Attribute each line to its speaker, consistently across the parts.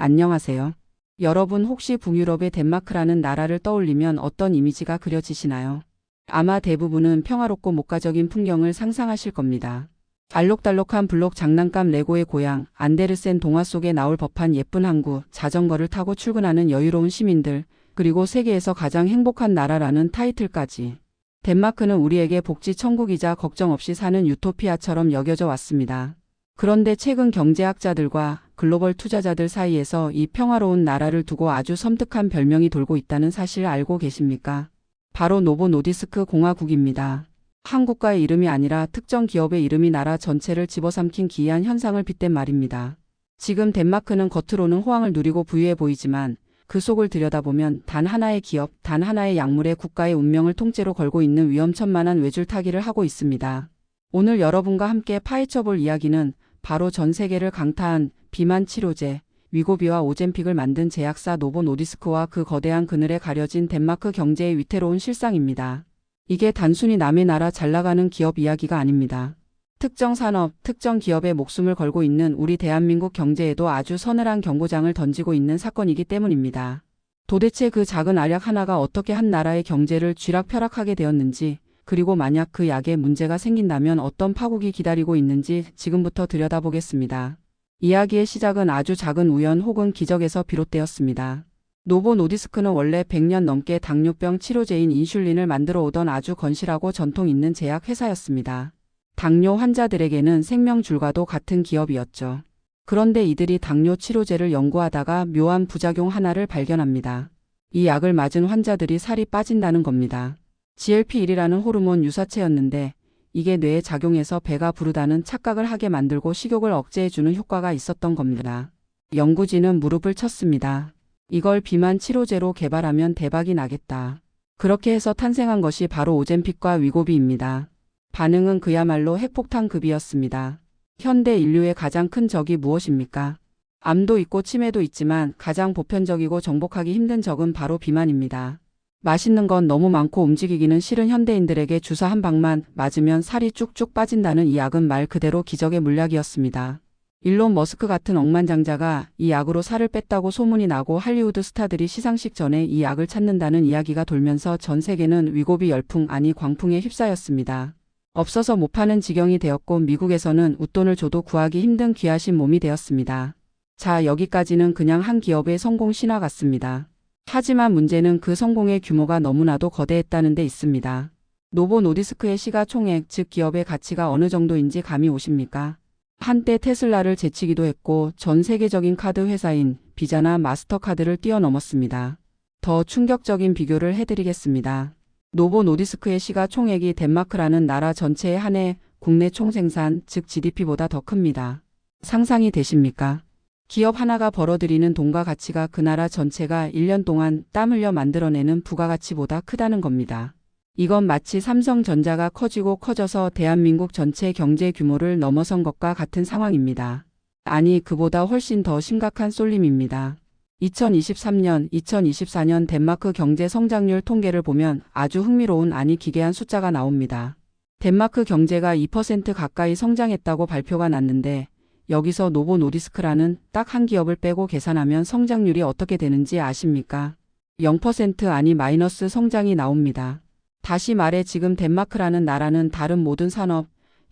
Speaker 1: 안녕하세요. 여러분 혹시 북유럽의 덴마크라는 나라를 떠올리면 어떤 이미지가 그려지시나요? 아마 대부분은 평화롭고 목가적인 풍경을 상상하실 겁니다. 알록달록한 블록 장난감 레고의 고향, 안데르센 동화 속에 나올 법한 예쁜 항구, 자전거를 타고 출근하는 여유로운 시민들, 그리고 세계에서 가장 행복한 나라라는 타이틀까지. 덴마크는 우리에게 복지 천국이자 걱정 없이 사는 유토피아처럼 여겨져 왔습니다. 그런데 최근 경제학자들과 글로벌 투자자들 사이에서 이 평화로운 나라를 두고 아주 섬뜩한 별명이 돌고 있다는 사실 알고 계십니까? 바로 노보 노디스크 공화국입니다. 한 국가의 이름이 아니라 특정 기업의 이름이 나라 전체를 집어삼킨 기이한 현상을 빗댄 말입니다. 지금 덴마크는 겉으로는 호황을 누리고 부유해 보이지만 그 속을 들여다보면 단 하나의 기업, 단 하나의 약물에 국가의 운명을 통째로 걸고 있는 위험천만한 외줄타기를 하고 있습니다. 오늘 여러분과 함께 파헤쳐볼 이야기는 바로 전 세계를 강타한 비만 치료제, 위고비와 오젬픽을 만든 제약사 노보 노디스크와 그 거대한 그늘에 가려진 덴마크 경제의 위태로운 실상입니다. 이게 단순히 남의 나라 잘 나가는 기업 이야기가 아닙니다. 특정 산업, 특정 기업에 목숨을 걸고 있는 우리 대한민국 경제에도 아주 서늘한 경고장을 던지고 있는 사건이기 때문입니다. 도대체 그 작은 알약 하나가 어떻게 한 나라의 경제를 쥐락펴락하게 되었는지, 그리고 만약 그 약에 문제가 생긴다면 어떤 파국이 기다리고 있는지 지금부터 들여다보겠습니다. 이야기의 시작은 아주 작은 우연 혹은 기적에서 비롯되었습니다. 노보 노디스크는 원래 100년 넘게 당뇨병 치료제인 인슐린을 만들어 오던 아주 건실하고 전통 있는 제약 회사였습니다. 당뇨 환자들에게는 생명줄과도 같은 기업이었죠. 그런데 이들이 당뇨 치료제를 연구하다가 묘한 부작용 하나를 발견합니다. 이 약을 맞은 환자들이 살이 빠진다는 겁니다. GLP-1이라는 호르몬 유사체였는데 이게 뇌에 작용해서 배가 부르다는 착각을 하게 만들고 식욕을 억제해주는 효과가 있었던 겁니다. 연구진은 무릎을 쳤습니다. 이걸 비만 치료제로 개발하면 대박이 나겠다. 그렇게 해서 탄생한 것이 바로 오젬픽과 위고비입니다. 반응은 그야말로 핵폭탄급이었습니다. 현대 인류의 가장 큰 적이 무엇입니까? 암도 있고 치매도 있지만 가장 보편적이고 정복하기 힘든 적은 바로 비만입니다. 맛있는 건 너무 많고 움직이기는 싫은 현대인들에게 주사 한 방만 맞으면 살이 쭉쭉 빠진다는 이 약은 말 그대로 기적의 물약이었습니다. 일론 머스크 같은 억만장자가 이 약으로 살을 뺐다고 소문이 나고 할리우드 스타들이 시상식 전에 이 약을 찾는다는 이야기가 돌면서 전 세계는 위고비 열풍 아니 광풍에 휩싸였습니다. 없어서 못 파는 지경이 되었고 미국에서는 웃돈을 줘도 구하기 힘든 귀하신 몸이 되었습니다. 자, 여기까지는 그냥 한 기업의 성공 신화 같습니다. 하지만 문제는 그 성공의 규모가 너무나도 거대했다는 데 있습니다. 노보 노디스크의 시가총액, 즉 기업의 가치가 어느 정도인지 감이 오십니까? 한때 테슬라를 제치기도 했고 전 세계적인 카드 회사인 비자나 마스터카드를 뛰어넘었습니다. 더 충격적인 비교를 해드리겠습니다. 노보 노디스크의 시가총액이 덴마크라는 나라 전체의 한 해 국내 총생산, 즉 GDP보다 더 큽니다. 상상이 되십니까? 기업 하나가 벌어들이는 돈과 가치가 그 나라 전체가 1년 동안 땀 흘려 만들어내는 부가가치보다 크다는 겁니다. 이건 마치 삼성전자가 커지고 커져서 대한민국 전체 경제 규모를 넘어선 것과 같은 상황입니다. 아니, 그보다 훨씬 더 심각한 쏠림입니다. 2023년, 2024년 덴마크 경제 성장률 통계를 보면 아주 흥미로운 아니 기괴한 숫자가 나옵니다. 덴마크 경제가 2% 가까이 성장했다고 발표가 났는데 여기서 노보 노디스크라는 딱 한 기업을 빼고 계산하면 성장률이 어떻게 되는지 아십니까? 0% 아니 마이너스 성장이 나옵니다. 다시 말해 지금 덴마크라는 나라는 다른 모든 산업,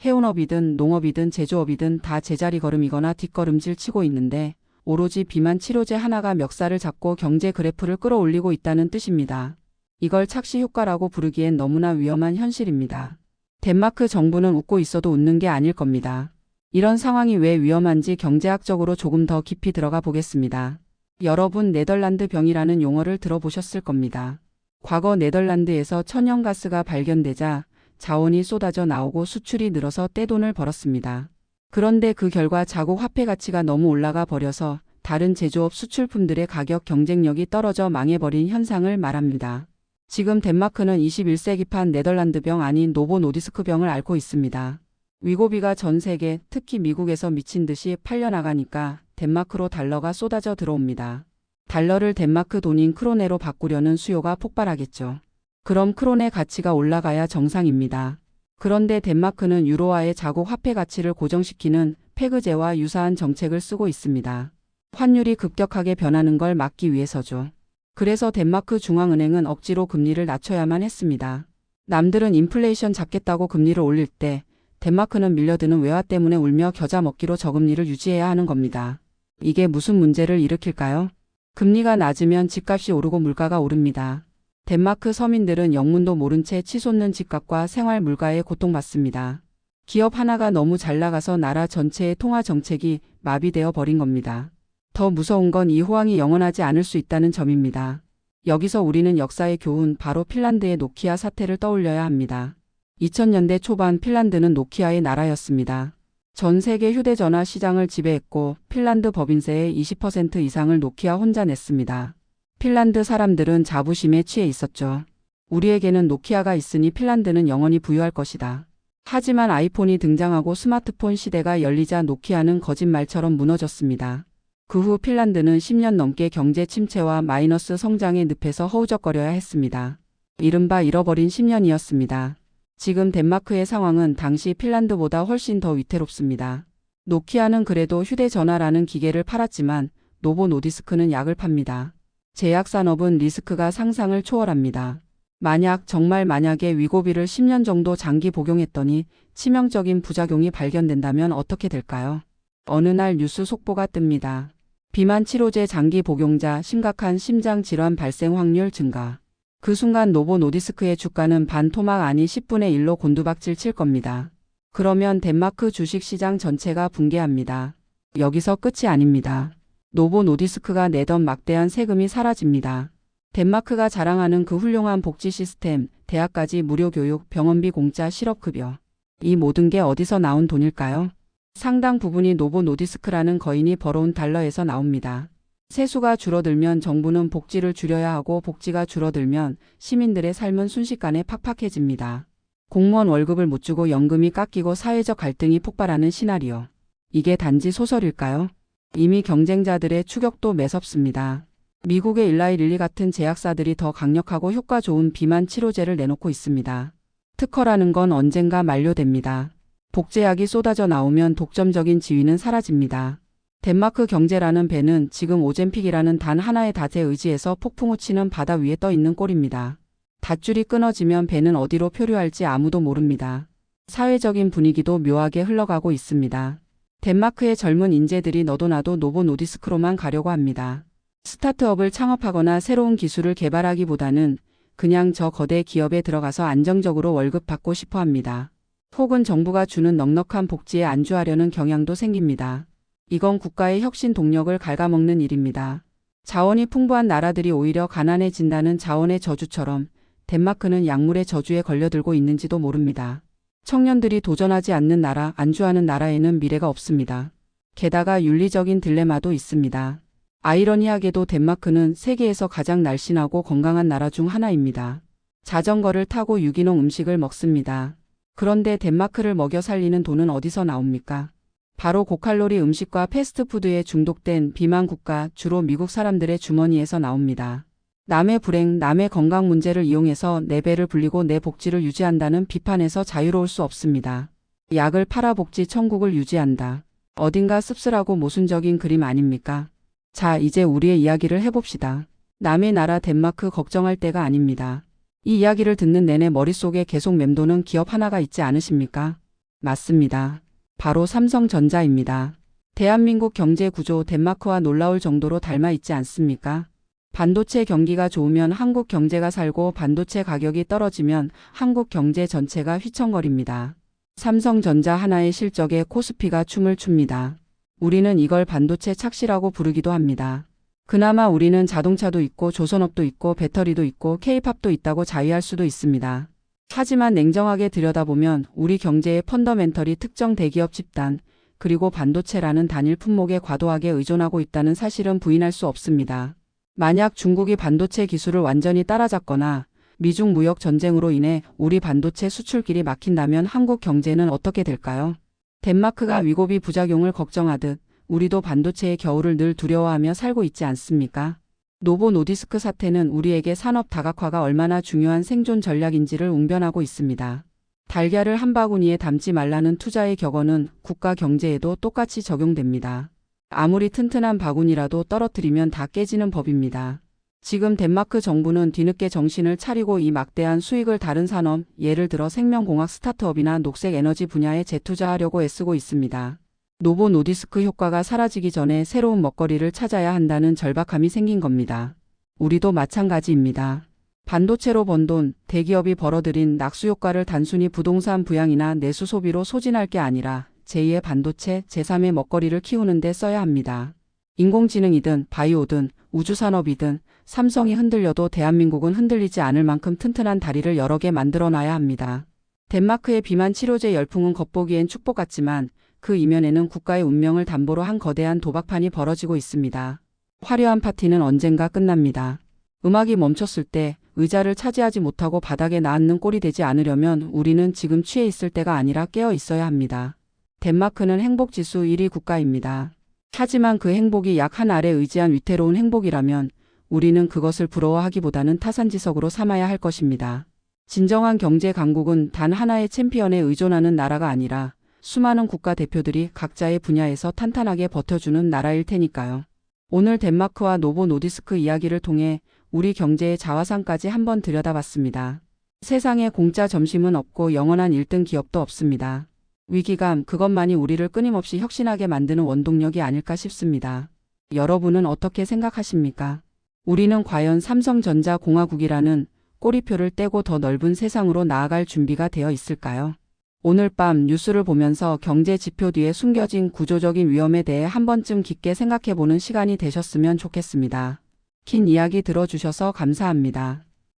Speaker 1: 해운업이든 농업이든 제조업이든 다 제자리 걸음이거나 뒷걸음질 치고 있는데 오로지 비만 치료제 하나가 멱살을 잡고 경제 그래프를 끌어올리고 있다는 뜻입니다. 이걸 착시 효과라고 부르기엔 너무나 위험한 현실입니다. 덴마크 정부는 웃고 있어도 웃는 게 아닐 겁니다. 이런 상황이 왜 위험한지 경제학적으로 조금 더 깊이 들어가 보겠습니다. 여러분 네덜란드 병이라는 용어를 들어보셨을 겁니다. 과거 네덜란드에서 천연가스가 발견되자 자원이 쏟아져 나오고 수출이 늘어서 떼돈을 벌었습니다. 그런데 그 결과 자국 화폐 가치가 너무 올라가 버려서 다른 제조업 수출품들의 가격 경쟁력이 떨어져 망해버린 현상을 말합니다. 지금 덴마크는 21세기판 네덜란드 병 아닌 노보 노디스크 병을 앓고 있습니다. 위고비가 전 세계, 특히 미국에서 미친 듯이 팔려나가니까 덴마크로 달러가 쏟아져 들어옵니다. 달러를 덴마크 돈인 크로네로 바꾸려는 수요가 폭발하겠죠. 그럼 크론의 가치가 올라가야 정상입니다. 그런데 덴마크는 유로화의 자국 화폐 가치를 고정시키는 페그제와 유사한 정책을 쓰고 있습니다. 환율이 급격하게 변하는 걸 막기 위해서죠. 그래서 덴마크 중앙은행은 억지로 금리를 낮춰야만 했습니다. 남들은 인플레이션 잡겠다고 금리를 올릴 때 덴마크는 밀려드는 외화 때문에 울며 겨자 먹기로 저금리를 유지해야 하는 겁니다. 이게 무슨 문제를 일으킬까요? 금리가 낮으면 집값이 오르고 물가가 오릅니다. 덴마크 서민들은 영문도 모른 채 치솟는 집값과 생활 물가에 고통받습니다. 기업 하나가 너무 잘 나가서 나라 전체의 통화 정책이 마비되어 버린 겁니다. 더 무서운 건 이 호황이 영원하지 않을 수 있다는 점입니다. 여기서 우리는 역사의 교훈, 바로 핀란드의 노키아 사태를 떠올려야 합니다. 2000년대 초반 핀란드는 노키아의 나라였습니다. 전 세계 휴대전화 시장을 지배했고 핀란드 법인세의 20% 이상을 노키아 혼자 냈습니다. 핀란드 사람들은 자부심에 취해 있었죠. 우리에게는 노키아가 있으니 핀란드는 영원히 부유할 것이다. 하지만 아이폰이 등장하고 스마트폰 시대가 열리자 노키아는 거짓말처럼 무너졌습니다. 그 후 핀란드는 10년 넘게 경제 침체와 마이너스 성장의 늪에서 허우적거려야 했습니다. 이른바 잃어버린 10년이었습니다. 지금 덴마크의 상황은 당시 핀란드보다 훨씬 더 위태롭습니다. 노키아는 그래도 휴대전화라는 기계를 팔았지만 노보 노디스크는 약을 팝니다. 제약산업은 리스크가 상상을 초월합니다. 만약에 위고비를 10년 정도 장기 복용했더니 치명적인 부작용이 발견된다면 어떻게 될까요? 어느 날 뉴스 속보가 뜹니다. 비만 치료제 장기 복용자 심각한 심장 질환 발생 확률 증가. 그 순간 노보 노디스크의 주가는 반 토막 아니 10분의 1로 곤두박질 칠 겁니다. 그러면 덴마크 주식시장 전체가 붕괴합니다. 여기서 끝이 아닙니다. 노보 노디스크가 내던 막대한 세금이 사라집니다. 덴마크가 자랑하는 그 훌륭한 복지 시스템, 대학까지 무료 교육, 병원비 공짜 실업급여. 이 모든 게 어디서 나온 돈일까요? 상당 부분이 노보 노디스크라는 거인이 벌어온 달러에서 나옵니다. 세수가 줄어들면 정부는 복지를 줄여야 하고 복지가 줄어들면 시민들의 삶은 순식간에 팍팍해집니다. 공무원 월급을 못 주고 연금이 깎이고 사회적 갈등이 폭발하는 시나리오. 이게 단지 소설일까요? 이미 경쟁자들의 추격도 매섭습니다. 미국의 일라이 릴리 같은 제약사들이 더 강력하고 효과 좋은 비만 치료제를 내놓고 있습니다. 특허라는 건 언젠가 만료됩니다. 복제약이 쏟아져 나오면 독점적인 지위는 사라집니다. 덴마크 경제라는 배는 지금 오젬픽이라는 단 하나의 닷에 의지해서 폭풍우 치는 바다 위에 떠 있는 꼴입니다. 닷줄이 끊어지면 배는 어디로 표류할지 아무도 모릅니다. 사회적인 분위기도 묘하게 흘러가고 있습니다. 덴마크의 젊은 인재들이 너도 나도 노보 노디스크로만 가려고 합니다. 스타트업을 창업하거나 새로운 기술을 개발하기보다는 그냥 저 거대 기업에 들어가서 안정적으로 월급 받고 싶어 합니다. 혹은 정부가 주는 넉넉한 복지에 안주하려는 경향도 생깁니다. 이건 국가의 혁신 동력을 갉아먹는 일입니다. 자원이 풍부한 나라들이 오히려 가난해진다는 자원의 저주처럼 덴마크는 약물의 저주에 걸려들고 있는지도 모릅니다. 청년들이 도전하지 않는 나라, 안주하는 나라에는 미래가 없습니다. 게다가 윤리적인 딜레마도 있습니다. 아이러니하게도 덴마크는 세계에서 가장 날씬하고 건강한 나라 중 하나입니다. 자전거를 타고 유기농 음식을 먹습니다. 그런데 덴마크를 먹여 살리는 돈은 어디서 나옵니까? 바로 고칼로리 음식과 패스트푸드에 중독된 비만 국가, 주로 미국 사람들의 주머니에서 나옵니다. 남의 불행, 남의 건강 문제를 이용해서 내 배를 불리고 내 복지를 유지한다는 비판에서 자유로울 수 없습니다. 약을 팔아 복지 천국을 유지한다. 어딘가 씁쓸하고 모순적인 그림 아닙니까? 자, 이제 우리의 이야기를 해봅시다. 남의 나라 덴마크 걱정할 때가 아닙니다. 이 이야기를 듣는 내내 머릿속에 계속 맴도는 기업 하나가 있지 않으십니까? 맞습니다. 바로 삼성전자입니다. 대한민국 경제 구조 덴마크와 놀라울 정도로 닮아 있지 않습니까? 반도체 경기가 좋으면 한국 경제가 살고 반도체 가격이 떨어지면 한국 경제 전체가 휘청거립니다. 삼성전자 하나의 실적에 코스피가 춤을 춥니다. 우리는 이걸 반도체 착시라고 부르기도 합니다. 그나마 우리는 자동차도 있고 조선업도 있고 배터리도 있고 K-팝도 있다고 자위할 수도 있습니다. 하지만 냉정하게 들여다보면 우리 경제의 펀더멘털이 특정 대기업 집단, 그리고 반도체라는 단일 품목에 과도하게 의존하고 있다는 사실은 부인할 수 없습니다. 만약 중국이 반도체 기술을 완전히 따라잡거나 미중 무역 전쟁으로 인해 우리 반도체 수출길이 막힌다면 한국 경제는 어떻게 될까요? 덴마크가 위고비 부작용을 걱정하듯 우리도 반도체의 겨울을 늘 두려워하며 살고 있지 않습니까? 노보 노디스크 사태는 우리에게 산업 다각화가 얼마나 중요한 생존 전략인지를 웅변하고 있습니다. 달걀을 한 바구니에 담지 말라는 투자의 격언은 국가 경제에도 똑같이 적용됩니다. 아무리 튼튼한 바구니라도 떨어뜨리면 다 깨지는 법입니다. 지금 덴마크 정부는 뒤늦게 정신을 차리고 이 막대한 수익을 다른 산업, 예를 들어 생명공학 스타트업이나 녹색 에너지 분야에 재투자하려고 애쓰고 있습니다. 노보 노디스크 효과가 사라지기 전에 새로운 먹거리를 찾아야 한다는 절박함이 생긴 겁니다. 우리도 마찬가지입니다. 반도체로 번 돈, 대기업이 벌어들인 낙수 효과를 단순히 부동산 부양이나 내수 소비로 소진할 게 아니라 제2의 반도체, 제3의 먹거리를 키우는 데 써야 합니다. 인공지능이든 바이오든 우주산업이든 삼성이 흔들려도 대한민국은 흔들리지 않을 만큼 튼튼한 다리를 여러 개 만들어 놔야 합니다. 덴마크의 비만 치료제 열풍은 겉보기엔 축복 같지만 그 이면에는 국가의 운명을 담보로 한 거대한 도박판이 벌어지고 있습니다. 화려한 파티는 언젠가 끝납니다. 음악이 멈췄을 때 의자를 차지하지 못하고 바닥에 나앉는 꼴이 되지 않으려면 우리는 지금 취해 있을 때가 아니라 깨어 있어야 합니다. 덴마크는 행복지수 1위 국가입니다. 하지만 그 행복이 약 한 알에 의지한 위태로운 행복이라면 우리는 그것을 부러워하기보다는 타산지석으로 삼아야 할 것입니다. 진정한 경제 강국은 단 하나의 챔피언에 의존하는 나라가 아니라 수많은 국가 대표들이 각자의 분야에서 탄탄하게 버텨주는 나라일 테니까요. 오늘 덴마크와 노보 노디스크 이야기를 통해 우리 경제의 자화상까지 한번 들여다봤습니다. 세상에 공짜 점심은 없고 영원한 1등 기업도 없습니다. 위기감, 그것만이 우리를 끊임없이 혁신하게 만드는 원동력이 아닐까 싶습니다. 여러분은 어떻게 생각하십니까? 우리는 과연 삼성전자 공화국이라는 꼬리표를 떼고 더 넓은 세상으로 나아갈 준비가 되어 있을까요? 오늘 밤 뉴스를 보면서 경제 지표 뒤에 숨겨진 구조적인 위험에 대해 한 번쯤 깊게 생각해보는 시간이 되셨으면 좋겠습니다. 긴 이야기 들어주셔서 감사합니다.